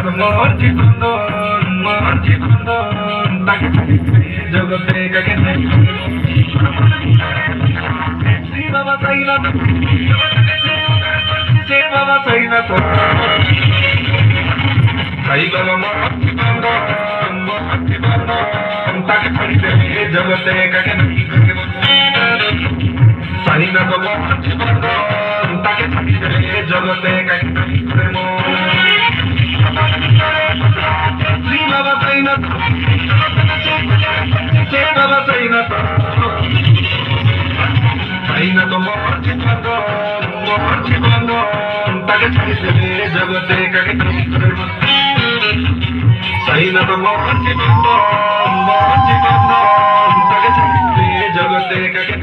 মোর জীবন তাকে জগতে কাকে নাই শ্রী বাবা চাই না তো সে বাবা চাই না তো চাই বাবা মোর জীবন তাকে ছাড়িতে জগতে কাকে নাই চাই না তো মোর জীবন তাকে ছাড়িতে জগতে কাকে নাই শ্রী বাবা চাই না তো সে বাবা চাই না তো চাই না তো মোর জীবন তাকে ছাড়িতে জগতে কাকে চাই না তো মোর জীবন তাকে ছাড়িতে জগতে কাকে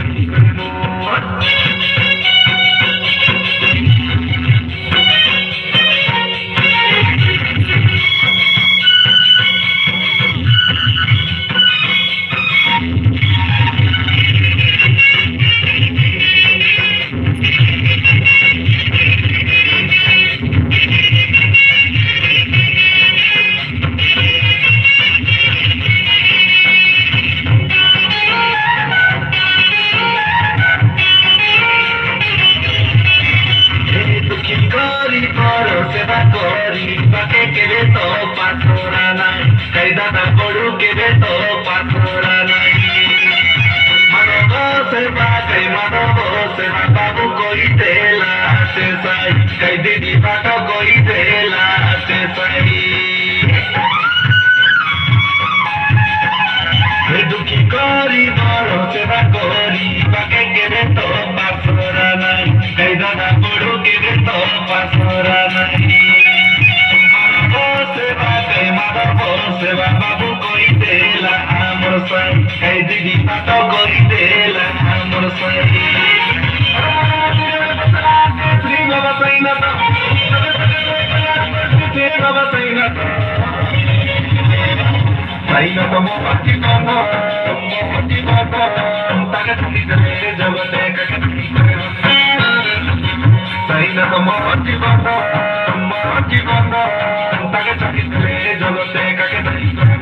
দাদা গরু কেবে তো পাথরা নাই মানব সেবা কই মানব সেবা বাবু কইতে লাতে সাই কই দিদি বাট কইতে লাতে সাই দুঃখী করি বড় সেবা করি বাকে কেবে তো পাথরা নাই কই দাদা গরু কেবে তো পাথরা নাই সেবা বাবু কইতে আমার সাই এই দিদি পাঠ কইতে আমার সাই শ্রী বাবা চাই না তো সে বাবা চাই না তো চাই না তো মোর জীবন তাকে ছাড়িতে জগতে কাকে চাই না তো মোর জীবন তাকে ছাড়িতে জগতে কাকে নাই করে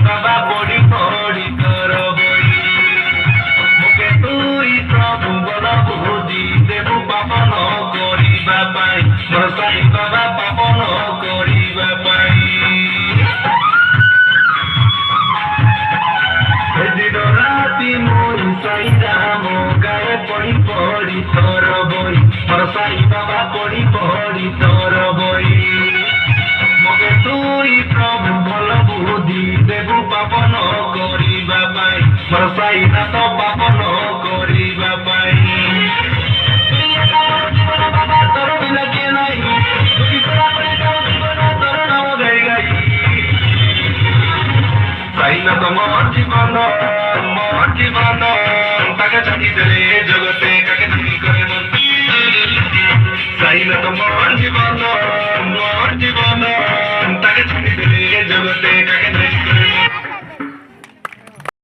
বাবা পড়ি পড়ি তোর বই মুখে তুই প্রভু বল বুঝি দেবু পাপন করিবা পাই মোর সাই বাবা পাপন করিবা পাই দিন রাতি মই সাই রাম গায়ে পড়ি পড়ি তোর বই মোর সাই বাবা পড়ি পড়ি তোর বই মুখে তুই প্রভু বল বুদ্ধি দেবু পাপন করিবা পাই মোর সাই না তো পাপন করিবা পাই বাবা তোর বিনা কে নাই তুই তোরা করে যাও জীবন তোর নাম গাই গাই চাই না তো মোর জীবন তাকে ছাড়ি দে জগতে কাকে নাই করে মন চাই না তো মোর